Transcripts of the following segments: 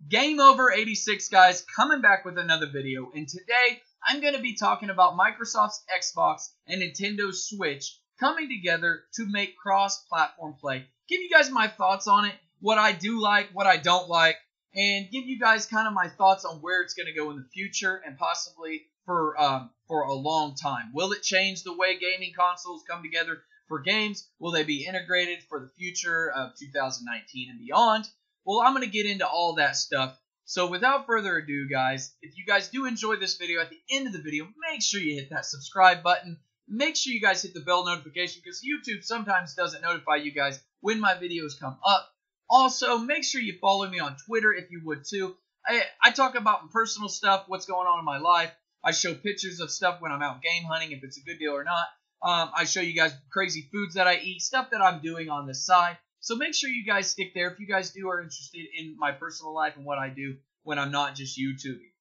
Game Over 86, guys, coming back with another video. And today, I'm going to be talking about Microsoft's Xbox and Nintendo Switch coming together to make cross-platform play. Give you guys my thoughts on it, what I do like, what I don't like, and give you guys kind of my thoughts on where it's going to go in the future and possibly for a long time. Will it change the way gaming consoles come together for games? Will they be integrated for the future of 2019 and beyond? Well, I'm going to get into all that stuff. So without further ado, guys, if you guys do enjoy this video, at the end of the video, make sure you hit that subscribe button. Make sure you guys hit the bell notification because YouTube sometimes doesn't notify you guys when my videos come up. Also, make sure you follow me on Twitter if you would too. I talk about personal stuff, what's going on in my life. I show pictures of stuff when I'm out game hunting, if it's a good deal or not. I show you guys crazy foods that I eat, stuff that I'm doing on the side. So make sure you guys stick there if you guys are interested in my personal life and what I do when I'm not just YouTubing.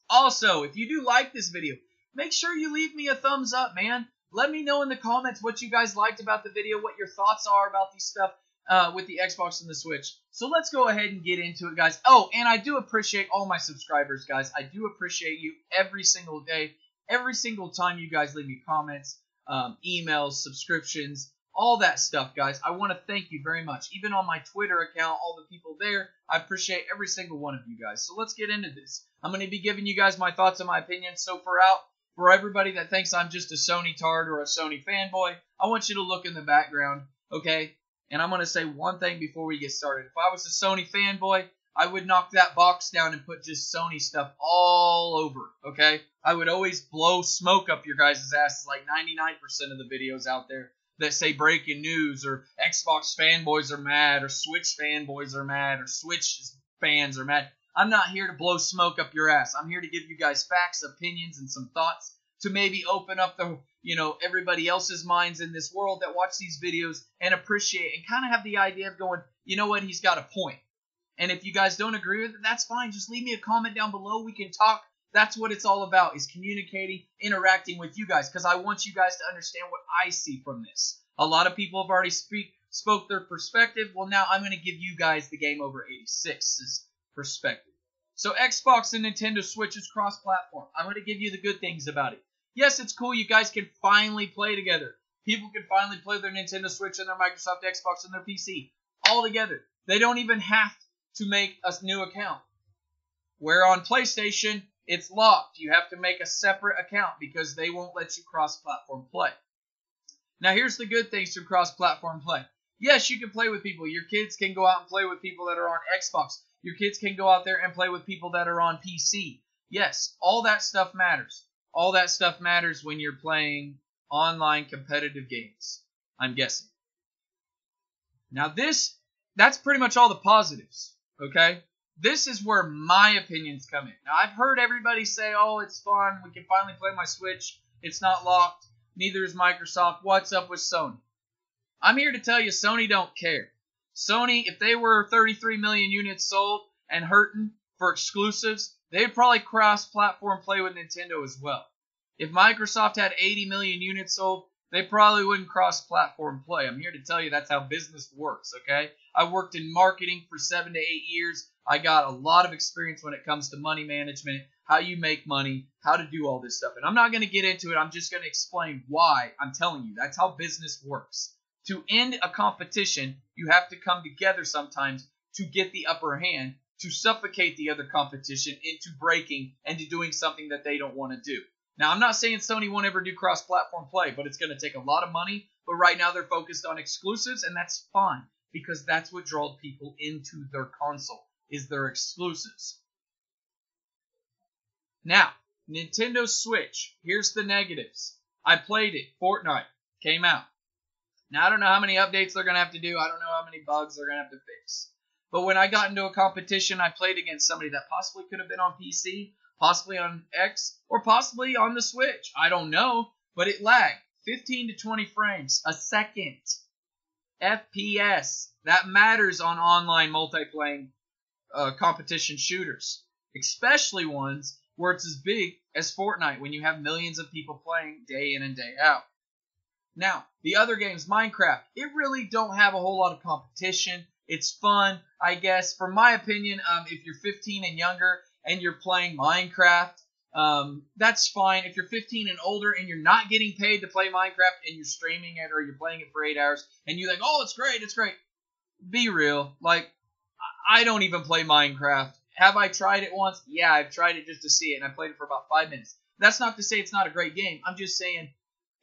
Also, if you do like this video, make sure you leave me a thumbs up, man. Let me know in the comments what you guys liked about the video, what your thoughts are about these stuff with the Xbox and the Switch. So let's go ahead and get into it, guys. Oh, and I do appreciate all my subscribers, guys. I do appreciate you every single day, every single time you guys leave me comments, emails, subscriptions, all that stuff, guys. I want to thank you very much. Even on my Twitter account, all the people there, I appreciate every single one of you guys. So let's get into this. I'm going to be giving you guys my thoughts and my opinions. So for everybody that thinks I'm just a Sony tard or a Sony fanboy, I want you to look in the background, okay? And I'm going to say one thing before we get started. If I was a Sony fanboy, I would knock that box down and put just Sony stuff all over, okay? I would always blow smoke up your guys' asses like 99% of the videos out there that say breaking news or Xbox fanboys are mad or Switch fanboys are mad or Switch fans are mad. I'm not here to blow smoke up your ass. I'm here to give you guys facts, opinions, and some thoughts to maybe open up the, everybody else's minds in this world that watch these videos and appreciate and kind of have the idea of going, you know what, he's got a point. And if you guys don't agree with it, that's fine. Just leave me a comment down below. We can talk. That's what it's all about, is communicating, interacting with you guys, because I want you guys to understand what I see from this. A lot of people have already spoke their perspective. Well, now I'm going to give you guys the Game Over 86's perspective. So Xbox and Nintendo Switch is cross-platform. I'm going to give you the good things about it. Yes, it's cool. You guys can finally play together. People can finally play their Nintendo Switch and their Microsoft Xbox and their PC all together. They don't even have to make a new account. Where on PlayStation, it's locked. You have to make a separate account because they won't let you cross-platform play. Now, here's the good things from cross-platform play. Yes, you can play with people. Your kids can go out and play with people that are on Xbox. Your kids can go out there and play with people that are on PC. Yes, all that stuff matters. All that stuff matters when you're playing online competitive games, I'm guessing. Now, that's pretty much all the positives, okay? This is where my opinions come in. Now, I've heard everybody say, oh, it's fun. We can finally play my Switch. It's not locked. Neither is Microsoft. What's up with Sony? I'm here to tell you Sony don't care. Sony, if they were 33 million units sold and hurting for exclusives, they'd probably cross-platform play with Nintendo as well. If Microsoft had 80 million units sold, they probably wouldn't cross-platform play. I'm here to tell you that's how business works, okay? I worked in marketing for 7 to 8 years. I got a lot of experience when it comes to money management, how you make money, how to do all this stuff. And I'm not going to get into it. I'm just going to explain why I'm telling you. That's how business works. To end a competition, you have to come together sometimes to get the upper hand, to suffocate the other competition into breaking and to doing something that they don't want to do. Now, I'm not saying Sony won't ever do cross-platform play, but it's going to take a lot of money. But right now they're focused on exclusives, and that's fine because that's what draws people into their console, is their exclusives. Now, Nintendo Switch. Here's the negatives. I played it. Fortnite came out. Now, I don't know how many updates they're going to have to do. I don't know how many bugs they're going to have to fix. But when I got into a competition, I played against somebody that possibly could have been on PC, possibly on X, or possibly on the Switch. I don't know, but it lagged. 15 to 20 frames a second. FPS. That matters on online multiplayer competition shooters, especially ones where it's as big as Fortnite when you have millions of people playing day in and day out. Now, the other games, Minecraft, it really don't have a whole lot of competition. It's fun, I guess. For my opinion, if you're 15 and younger and you're playing Minecraft, that's fine. If you're 15 and older and you're not getting paid to play Minecraft and you're streaming it or you're playing it for 8 hours and you're like, oh, it's great, it's great. Be real. Like, I don't even play Minecraft. Have I tried it once? Yeah, I've tried it just to see it, and I played it for about 5 minutes. That's not to say it's not a great game. I'm just saying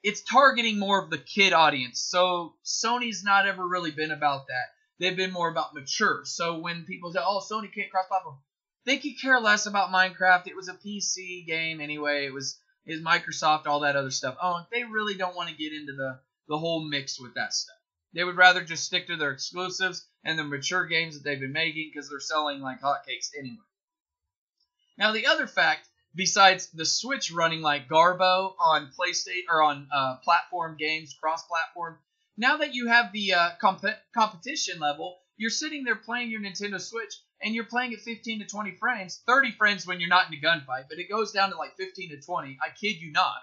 it's targeting more of the kid audience. So Sony's not ever really been about that. They've been more about mature. So when people say, oh, Sony can't cross-platform, they could care less about Minecraft. It was a PC game anyway. It was Microsoft, all that other stuff. Oh, they really don't want to get into the whole mix with that stuff. They would rather just stick to their exclusives and the mature games that they've been making because they're selling like hotcakes anyway. Now, the other fact, besides the Switch running like Garbo on PlayStation or on platform games, cross-platform, now that you have the competition level, you're sitting there playing your Nintendo Switch and you're playing at 15 to 20 frames, 30 frames when you're not in a gunfight, but it goes down to like 15 to 20. I kid you not.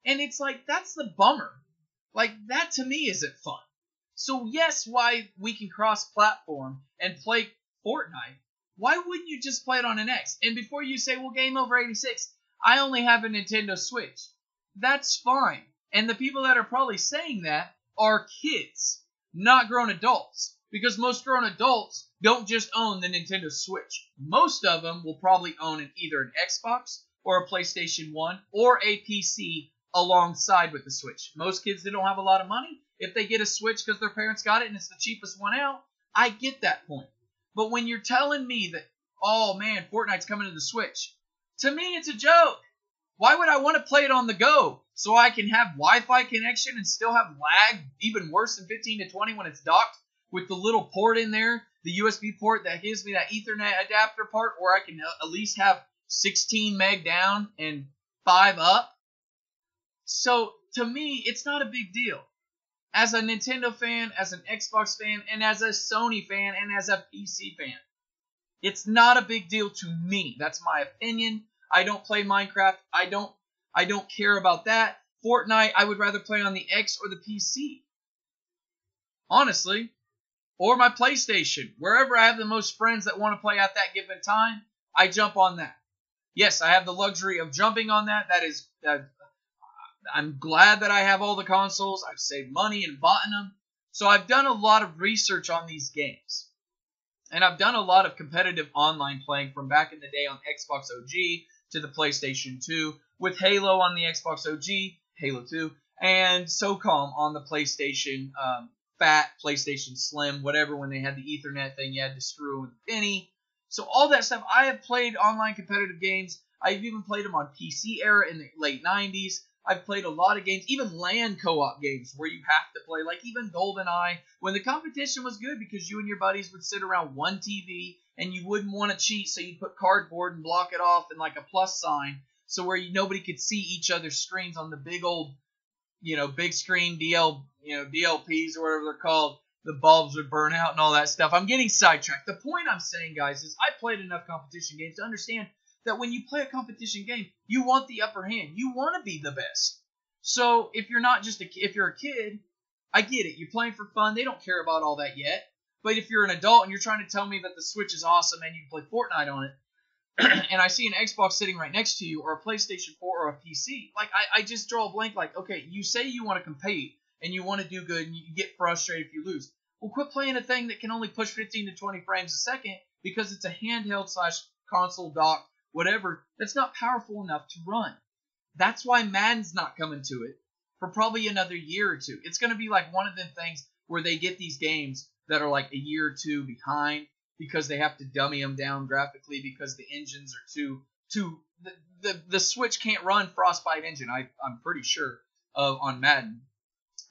And it's like, that's the bummer. Like, that to me isn't fun. So yes, why we can cross-platform and play Fortnite, why wouldn't you just play it on an X? And before you say, well, game over 86, I only have a Nintendo Switch. That's fine. And the people that are probably saying that are kids, not grown adults. Because most grown adults don't just own the Nintendo Switch. Most of them will probably own either an Xbox or a PlayStation 1 or a PC alongside with the Switch. Most kids that don't have a lot of money, if they get a Switch because their parents got it and it's the cheapest one out, I get that point. But when you're telling me that, oh man, Fortnite's coming to the Switch, to me it's a joke. Why would I want to play it on the go so I can have Wi-Fi connection and still have lag even worse than 15 to 20 when it's docked with the little port in there, the USB port that gives me that Ethernet adapter part where I can at least have 16 meg down and 5 up? So to me, it's not a big deal. As a Nintendo fan, as an Xbox fan, and as a Sony fan, and as a PC fan, it's not a big deal to me. That's my opinion. I don't play Minecraft. I don't care about that. Fortnite, I would rather play on the X or the PC. Honestly. Or my PlayStation. Wherever I have the most friends that want to play at that given time, I jump on that. Yes, I have the luxury of jumping on that. I'm glad that I have all the consoles. I've saved money and bought them. So I've done a lot of research on these games. And I've done a lot of competitive online playing from back in the day on Xbox OG to the PlayStation 2, with Halo on the Xbox OG, Halo 2, and SOCOM on the PlayStation Fat, PlayStation Slim, whatever, when they had the Ethernet thing you had to screw with a penny. So all that stuff, I have played online competitive games. I've even played them on PC era in the late 90s. I've played a lot of games, even LAN co-op games where you have to play, like even GoldenEye, when the competition was good because you and your buddies would sit around one TV and you wouldn't want to cheat, so you'd put cardboard and block it off and like a plus sign so where nobody could see each other's screens on the big old, big screen DLPs or whatever they're called. The bulbs would burn out and all that stuff. I'm getting sidetracked. The point I'm saying, guys, is I played enough competition games to understand that when you play a competition game, you want the upper hand. You want to be the best. So if you're not just if you're a kid, I get it. You're playing for fun. They don't care about all that yet. But if you're an adult and you're trying to tell me that the Switch is awesome and you can play Fortnite on it, and I see an Xbox sitting right next to you, or a PlayStation 4 or a PC, like I just draw a blank. Like, okay, you say you want to compete and you want to do good and you get frustrated if you lose. Well, quit playing a thing that can only push 15 to 20 frames a second because it's a handheld / console dock, whatever, that's not powerful enough to run. That's why Madden's not coming to it for probably another year or two. It's going to be like one of them things where they get these games that are like a year or two behind because they have to dummy them down graphically because the engines are too the Switch can't run Frostbite engine, I'm pretty sure, on Madden.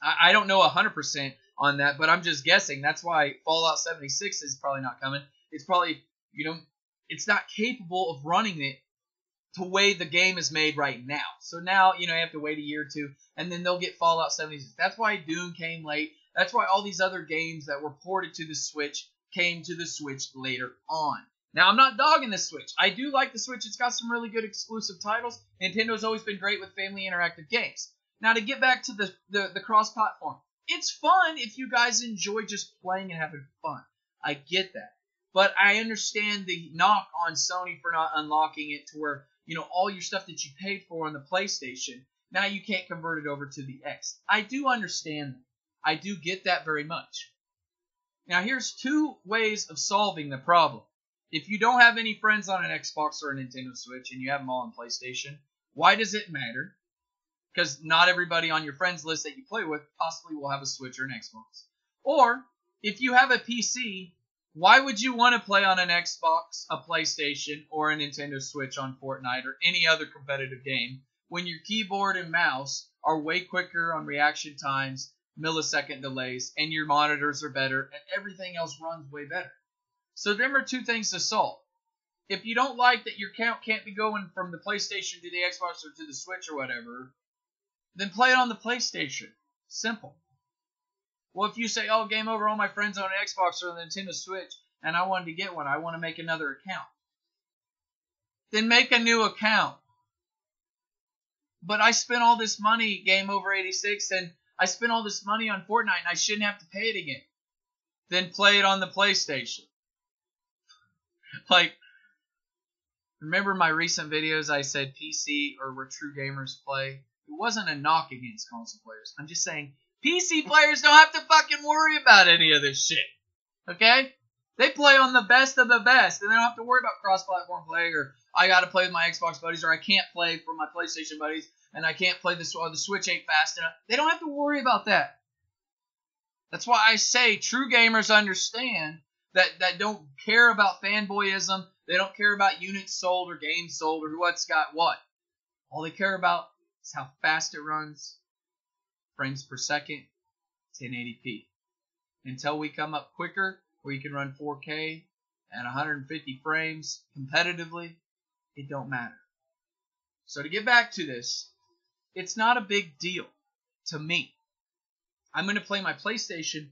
I don't know 100% on that, but I'm just guessing. That's why Fallout 76 is probably not coming. It's probably, it's not capable of running it the way the game is made right now. So now, you have to wait a year or two, and then they'll get Fallout 76. That's why Doom came late. That's why all these other games that were ported to the Switch came to the Switch later on. Now, I'm not dogging the Switch. I do like the Switch. It's got some really good exclusive titles. Nintendo's always been great with family interactive games. Now, to get back to the cross-platform, it's fun if you guys enjoy just playing and having fun. I get that. But I understand the knock on Sony for not unlocking it to where, all your stuff that you paid for on the PlayStation, now you can't convert it over to the X. I do understand that. I do get that very much. Now, here's two ways of solving the problem. If you don't have any friends on an Xbox or a Nintendo Switch and you have them all on PlayStation, why does it matter? Because not everybody on your friends list that you play with possibly will have a Switch or an Xbox. Or, if you have a PC, why would you want to play on an Xbox, a PlayStation, or a Nintendo Switch on Fortnite or any other competitive game when your keyboard and mouse are way quicker on reaction times, millisecond delays, and your monitors are better, and everything else runs way better? So them are two things to solve. If you don't like that your count can't be going from the PlayStation to the Xbox or to the Switch or whatever, then play it on the PlayStation. Simple. Well, if you say, oh, game over, all my friends on an Xbox or the Nintendo Switch, and I wanted to get one, I want to make another account. Then make a new account. But I spent all this money, Game Over 86, and I spent all this money on Fortnite, and I shouldn't have to pay it again. Then play it on the PlayStation. Like, remember my recent videos I said PC or where true gamers play? It wasn't a knock against console players. I'm just saying PC players don't have to fucking worry about any of this shit. Okay? They play on the best of the best, and they don't have to worry about cross-platform play, or I gotta play with my Xbox buddies, or I can't play for my PlayStation buddies, and I can't play this, or the Switch ain't fast enough. They don't have to worry about that. That's why I say true gamers understand that don't care about fanboyism. They don't care about units sold or games sold or what's got what. All they care about is how fast it runs, frames per second, 1080p. Until we come up quicker, where you can run 4K at 150 frames competitively, it don't matter. So to get back to this, it's not a big deal to me. I'm going to play my PlayStation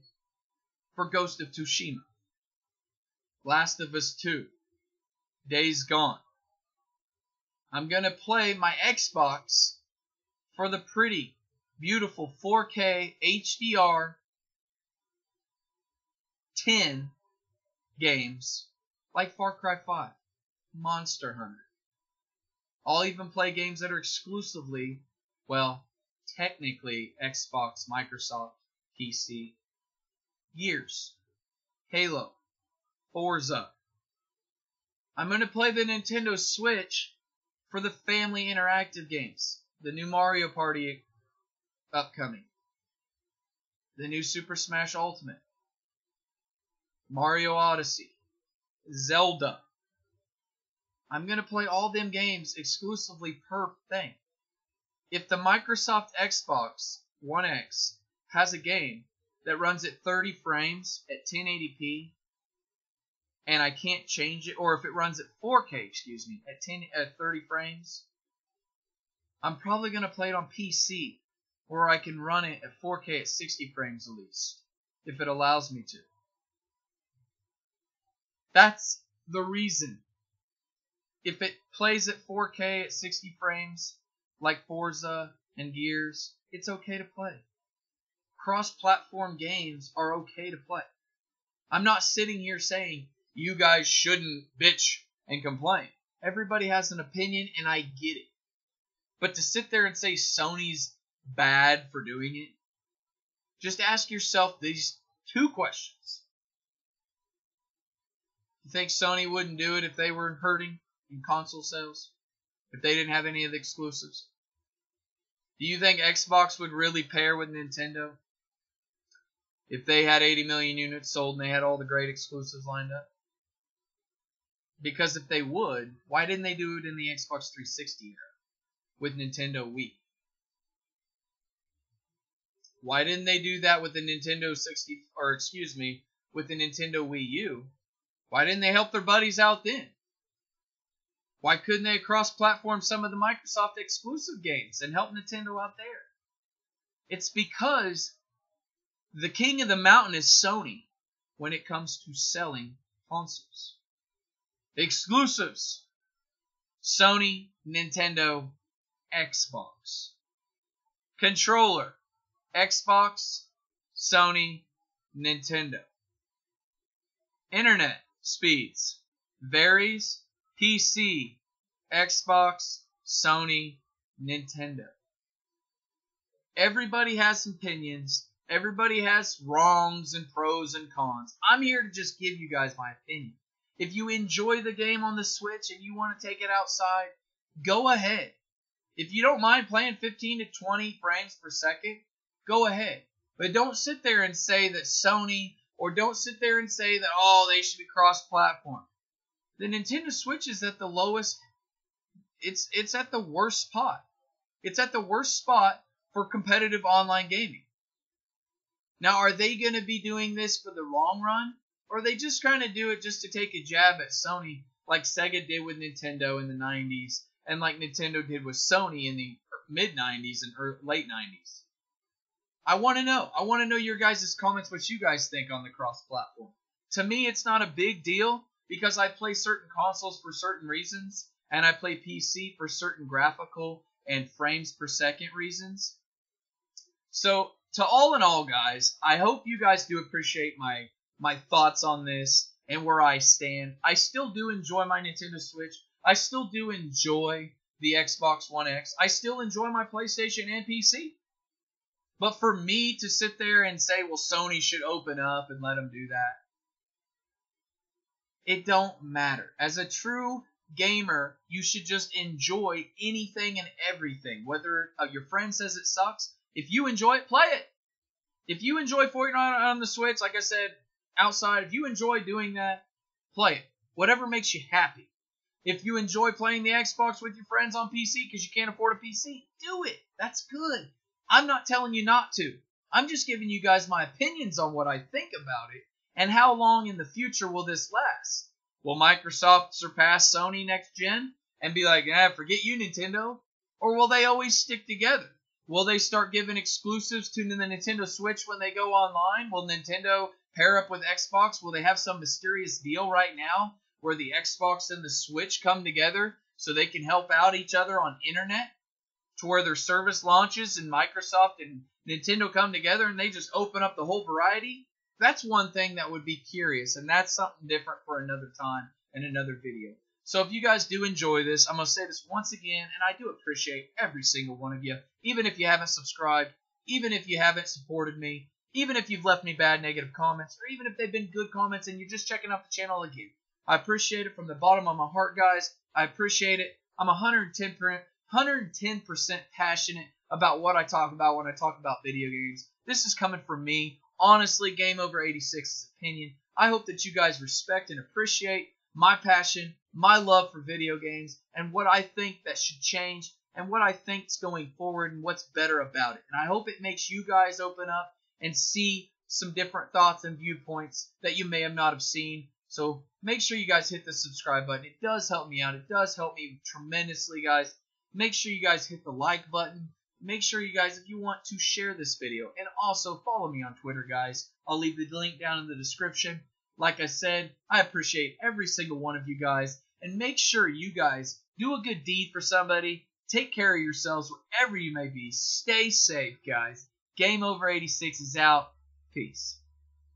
for Ghost of Tsushima, Last of Us 2, Days Gone. I'm going to play my Xbox for the pretty, beautiful 4K HDR 10 games like Far Cry 5, Monster Hunter. I'll even play games that are exclusively, well, technically Xbox, Microsoft, PC. Gears, Halo, Forza. I'm going to play the Nintendo Switch for the family interactive games. The new Mario Party upcoming. The new Super Smash Ultimate. Mario Odyssey. Zelda. I'm going to play all them games exclusively per thing. If the Microsoft Xbox One X has a game that runs at 30 frames at 1080p, and I can't change it, or if it runs at 4K, at 30 frames, I'm probably going to play it on PC, where I can run it at 4K at 60 frames at least, if it allows me to. That's the reason. If it plays at 4K at 60 frames, like Forza and Gears, it's okay to play. Cross-platform games are okay to play. I'm not sitting here saying you guys shouldn't bitch and complain. Everybody has an opinion, and I get it. But to sit there and say Sony's bad for doing it, just ask yourself these two questions. You think Sony wouldn't do it if they were hurting in console sales? If they didn't have any of the exclusives? Do you think Xbox would really pair with Nintendo if they had 80 million units sold and they had all the great exclusives lined up? Because if they would, why didn't they do it in the Xbox 360 era with Nintendo Wii? Why didn't they do that with the with the Nintendo Wii U? Why didn't they help their buddies out then? Why couldn't they cross-platform some of the Microsoft exclusive games and help Nintendo out there? It's because the king of the mountain is Sony when it comes to selling consoles. Exclusives. Sony, Nintendo, Xbox. Controller. Xbox, Sony, Nintendo. Internet speeds varies. PC, Xbox, Sony, Nintendo. Everybody has opinions. Everybody has wrongs and pros and cons. I'm here to just give you guys my opinion. If you enjoy the game on the Switch and you want to take it outside, go ahead. If you don't mind playing 15 to 20 frames per second, go ahead. But don't sit there and say that Sony, or don't sit there and say that, oh, they should be cross-platform. The Nintendo Switch is at the lowest. It's at the worst spot. It's at the worst spot for competitive online gaming. Now, are they going to be doing this for the long run? Or are they just trying to do it just to take a jab at Sony like Sega did with Nintendo in the 90s and like Nintendo did with Sony in the mid-90s and late 90s? I want to know. I want to know your guys' comments, what you guys think on the cross-platform. To me, it's not a big deal because I play certain consoles for certain reasons and I play PC for certain graphical and frames per second reasons. So, to all in all, guys, I hope you guys do appreciate my thoughts on this and where I stand. I still do enjoy my Nintendo Switch. I still do enjoy the Xbox One X. I still enjoy my PlayStation and PC. But for me to sit there and say, well, Sony should open up and let them do that, it don't matter. As a true gamer, you should just enjoy anything and everything. Whether your friend says it sucks, if you enjoy it, play it. If you enjoy Fortnite on the Switch, like I said, outside, if you enjoy doing that, play it. Whatever makes you happy. If you enjoy playing the Xbox with your friends on PC because you can't afford a PC, do it. That's good. I'm not telling you not to. I'm just giving you guys my opinions on what I think about it and how long in the future will this last. Will Microsoft surpass Sony next gen and be like, forget you, Nintendo? Or will they always stick together? Will they start giving exclusives to the Nintendo Switch when they go online? Will Nintendo pair up with Xbox? Will they have some mysterious deal right now where the Xbox and the Switch come together so they can help out each other on internet? To where their service launches and Microsoft and Nintendo come together and they just open up the whole variety? That's one thing that would be curious, and that's something different for another time and another video. So if you guys do enjoy this, I'm going to say this once again, and I do appreciate every single one of you, even if you haven't subscribed, even if you haven't supported me, even if you've left me bad negative comments, or even if they've been good comments and you're just checking out the channel again. I appreciate it from the bottom of my heart, guys. I appreciate it. I'm 110% passionate about what I talk about when I talk about video games. This is coming from me. Honestly, Game Over 86's opinion. I hope that you guys respect and appreciate my passion, my love for video games, and what I think that should change, and what I think is going forward, and what's better about it. And I hope it makes you guys open up and see some different thoughts and viewpoints that you may have not have seen. So make sure you guys hit the subscribe button. It does help me out. It does help me tremendously, guys. Make sure you guys hit the like button. Make sure you guys, if you want to, share this video. And also follow me on Twitter, guys. I'll leave the link down in the description. Like I said, I appreciate every single one of you guys. And make sure you guys do a good deed for somebody. Take care of yourselves wherever you may be. Stay safe, guys. Game Over 86 is out. Peace.